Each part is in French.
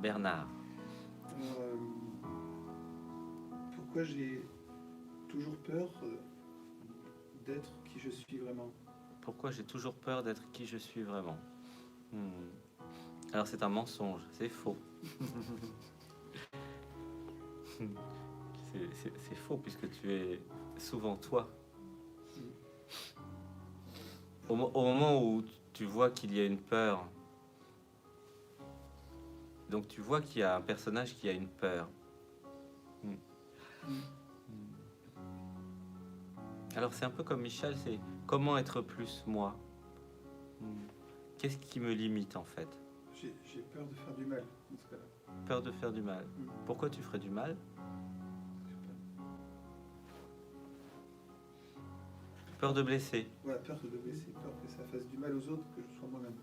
Bernard. Euh, Pourquoi j'ai toujours peur d'être qui je suis vraiment? Pourquoi j'ai toujours peur d'être qui je suis vraiment? Alors c'est un mensonge, c'est faux. C'est faux puisque tu es souvent toi. Au moment où tu vois qu'il y a une peur, donc tu vois qu'il y a un personnage qui a une peur. Alors c'est un peu comme Michel, c'est comment être plus moi. Qu'est-ce qui me limite en fait? J'ai peur de faire du mal dans ce cas-là. Peur de faire du mal. Pourquoi tu ferais du mal? Peur de blesser. Ouais, peur de blesser, peur que ça fasse du mal aux autres, que je sois moi-même.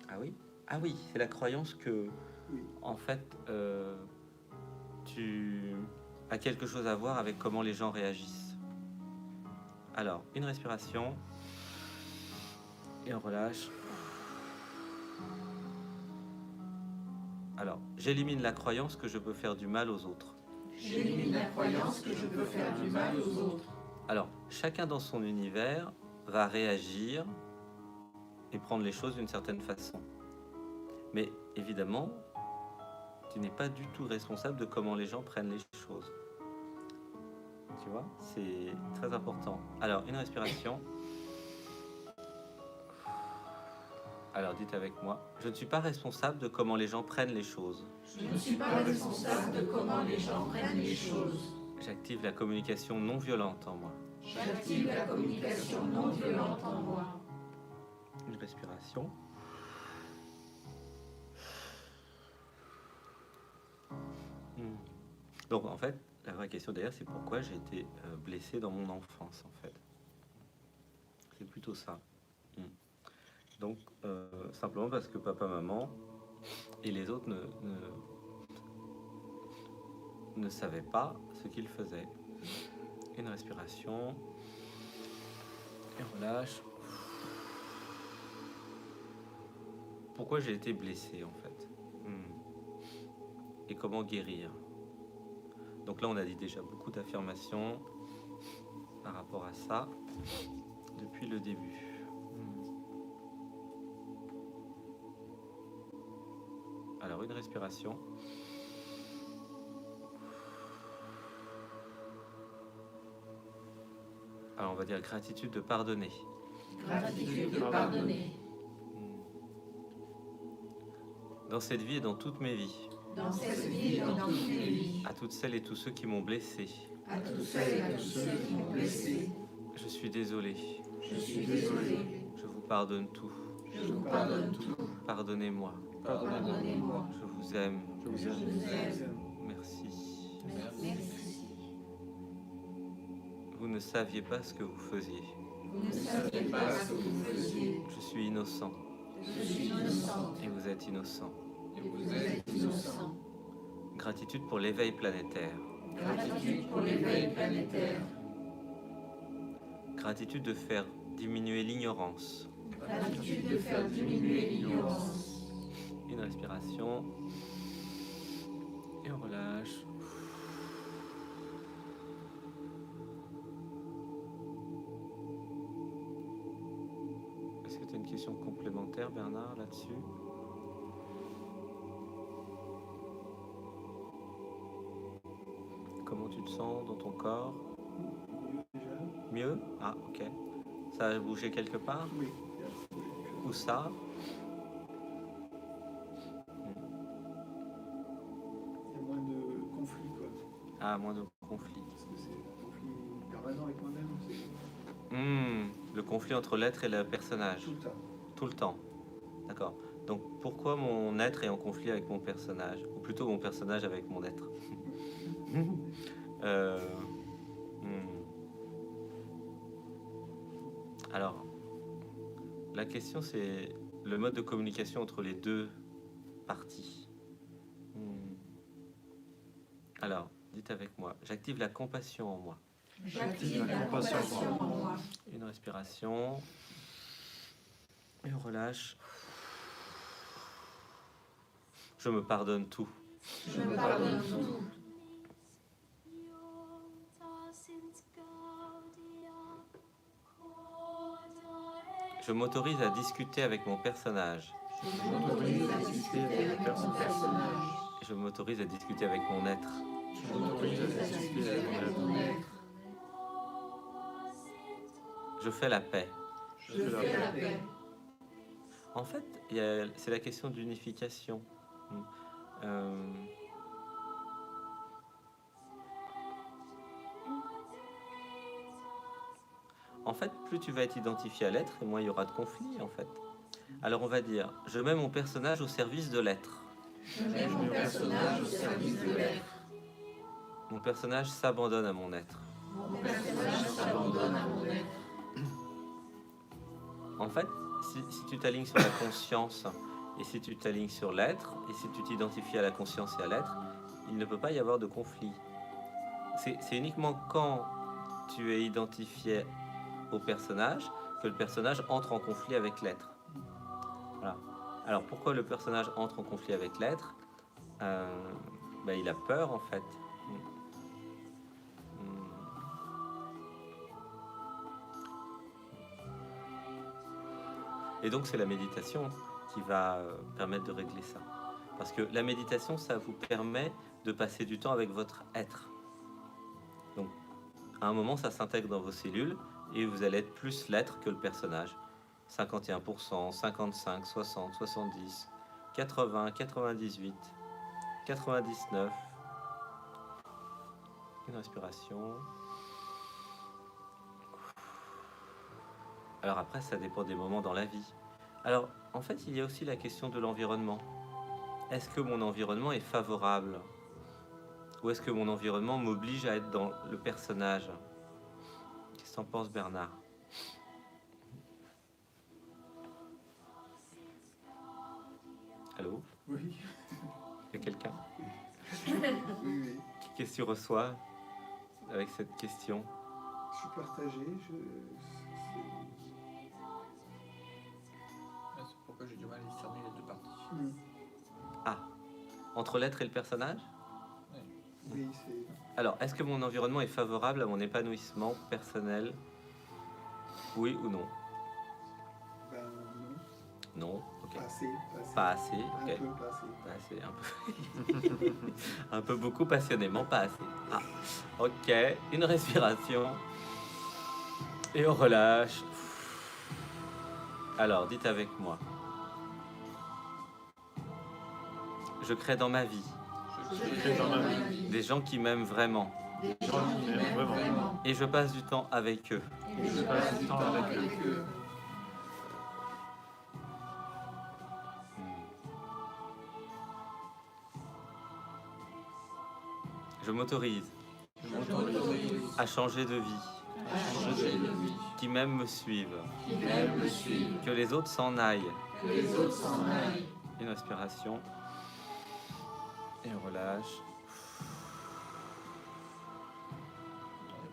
Ah oui? Ah oui, c'est la croyance que, oui. En fait, tu as quelque chose à voir avec comment les gens réagissent. Alors, une respiration. Et on relâche. Alors, j'élimine la croyance que je peux faire du mal aux autres. J'élimine la croyance que je peux faire du mal aux autres. Alors, chacun dans son univers va réagir et prendre les choses d'une certaine façon. Mais évidemment, tu n'es pas du tout responsable de comment les gens prennent les choses. Tu vois, c'est très important. Alors, une respiration. Alors, dites avec moi. Je ne suis pas responsable de comment les gens prennent les choses. Je ne suis pas responsable de comment les gens prennent les choses. J'active la communication non violente en moi. J'active la communication non violente en moi. Une respiration. Donc, en fait, la vraie question d'ailleurs, c'est pourquoi j'ai été blessé dans mon enfance, en fait. C'est plutôt ça. Donc, simplement parce que papa, maman et les autres ne savaient pas ce qu'ils faisaient. Une respiration. Et relâche. Pourquoi j'ai été blessé, en fait? Et comment guérir? Donc là, on a dit déjà beaucoup d'affirmations par rapport à ça depuis le début. Alors, une respiration. Alors, on va dire gratitude de pardonner. Gratitude de pardonner. Dans cette vie et dans toutes mes vies. Dans cette vie et dans toutes mes vies. À toutes celles et tous ceux qui m'ont blessé. À toutes celles et tous ceux qui m'ont blessé. Je suis désolé. Je suis désolé. Je vous pardonne tout. Je vous pardonne tout. Pardonnez-moi. Pardonnez-moi. Je vous aime. Je vous aime. Merci. Merci. Vous ne saviez pas ce que vous faisiez. Vous ne saviez pas ce que vous faisiez. Je suis innocent. Je suis innocent. Et vous êtes innocent. Et vous êtes innocent. Gratitude pour l'éveil planétaire. Gratitude pour l'éveil planétaire. Gratitude de faire diminuer l'ignorance. Gratitude de faire diminuer l'ignorance. Une respiration. Et on relâche. Est-ce que tu as une question complémentaire, Bernard, là-dessus? Comment tu te sens dans ton corps? Mieux? Ah, ok. Ça a bougé quelque part? Oui. Où ça? Il y a moins de conflits, quoi. Ah, moins de conflits. Parce que c'est un conflit permanent avec moi-même. Le conflit entre l'être et le personnage. Tout le temps. Tout le temps. D'accord. Donc pourquoi mon être est en conflit avec mon personnage? Ou plutôt mon personnage avec mon être? Alors, la question c'est le mode de communication entre les deux parties. Alors, dites avec moi, j'active la compassion en moi. J'active la compassion en moi. Une respiration. Et on relâche. Je me pardonne tout. Je me pardonne tout. Je m'autorise à discuter avec mon personnage. Je m'autorise à discuter avec mon personnage. Je m'autorise à discuter avec mon être. Je m'autorise à discuter avec mon être. Je fais la paix. Je fais la paix. En fait, c'est la question d'unification. En fait, plus tu vas être identifié à l'être, et moins il y aura de conflits, en fait. Alors on va dire, je mets mon personnage au service de l'être. Je mets mon personnage au service de l'être. Mon personnage s'abandonne à mon être. Mon personnage s'abandonne à mon être. En fait, si tu t'alignes sur la conscience, et si tu t'alignes sur l'être, et si tu t'identifies à la conscience et à l'être, il ne peut pas y avoir de conflit. C'est uniquement quand tu es identifié au personnage que le personnage entre en conflit avec l'être. Voilà. Alors pourquoi le personnage entre en conflit avec l'être? Il a peur en fait. Et donc c'est la méditation qui va permettre de régler ça. Parce que la méditation, ça vous permet de passer du temps avec votre être. Donc à un moment, ça s'intègre dans vos cellules et vous allez être plus l'être que le personnage. 51%, 55, 60, 70, 80, 98, 99. Une respiration. Alors après, ça dépend des moments dans la vie. Alors, en fait, il y a aussi la question de l'environnement. Est-ce que mon environnement est favorable? Ou est-ce que mon environnement m'oblige à être dans le personnage? Qu'est-ce que t'en penses, Bernard? Allô? Oui. Il y a quelqu'un? Oui. Qu'est-ce que tu reçois avec cette question? Je suis partagé. C'est pourquoi j'ai du mal à discerner les deux parties. Ah, entre l'être et le personnage? Oui, c'est... Alors, est-ce que mon environnement est favorable à mon épanouissement personnel? Oui ou non? Ben non. Non, ok. Pas assez. Pas assez, ok. Un peu, pas assez. Pas assez, un peu. Un peu beaucoup passionnément, pas assez. Ah, ok. Une respiration. Et on relâche. Alors, dites avec moi. Je crée dans ma vie Je crée dans ma vie des gens qui m'aiment vraiment. Des gens qui m'aiment vraiment. Et je passe du temps avec eux. Et je passe du temps avec eux. Je m'autorise Je m'autorise à changer de vie. à changer de vie. Qui même me suivent. Qui m'aiment me suivent. Que les autres s'en aillent. Que les autres s'en aillent. Une respiration. Et on relâche.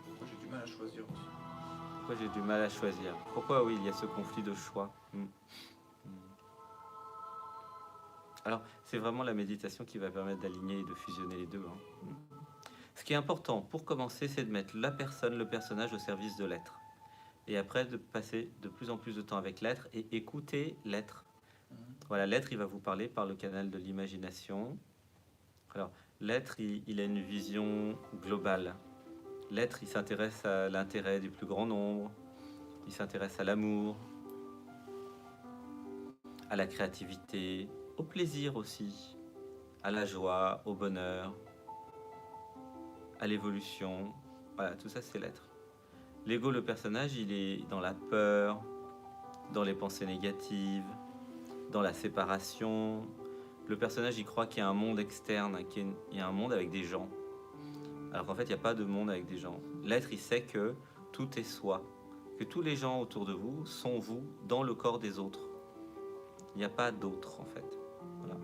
Pourquoi j'ai du mal à choisir aussi. Pourquoi j'ai du mal à choisir? Pourquoi oui, il y a ce conflit de choix. Alors, c'est vraiment la méditation qui va permettre d'aligner et de fusionner les deux. Ce qui est important pour commencer, c'est de mettre la personne, le personnage au service de l'être. Et après, de passer de plus en plus de temps avec l'être et écouter l'être. Voilà, l'être, il va vous parler par le canal de l'imagination. Alors, l'être, il a une vision globale. L'être, il s'intéresse à l'intérêt du plus grand nombre. Il s'intéresse à l'amour, à la créativité, au plaisir aussi, à la joie, au bonheur, à l'évolution. Voilà, tout ça, c'est l'être. L'ego, le personnage, il est dans la peur, dans les pensées négatives, dans la séparation. Le personnage, il croit qu'il y a un monde externe, qu'il y a un monde avec des gens. Alors qu'en fait, il n'y a pas de monde avec des gens. L'être, il sait que tout est soi, que tous les gens autour de vous sont vous dans le corps des autres. Il n'y a pas d'autre, en fait. Voilà.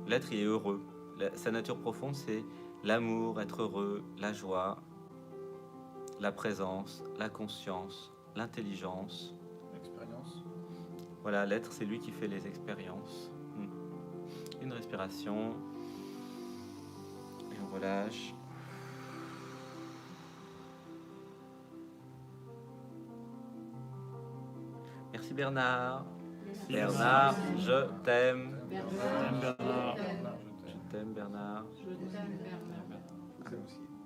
L'être, il est heureux. Sa nature profonde, c'est l'amour, être heureux, la joie, la présence, la conscience, l'intelligence. L'expérience. Voilà, l'être, c'est lui qui fait les expériences. respiration. Et on relâche. Merci Bernard. Bernard, je t'aime. Bernard, Je t'aime Bernard. je t'aime, Bernard. Je vous aime aussi.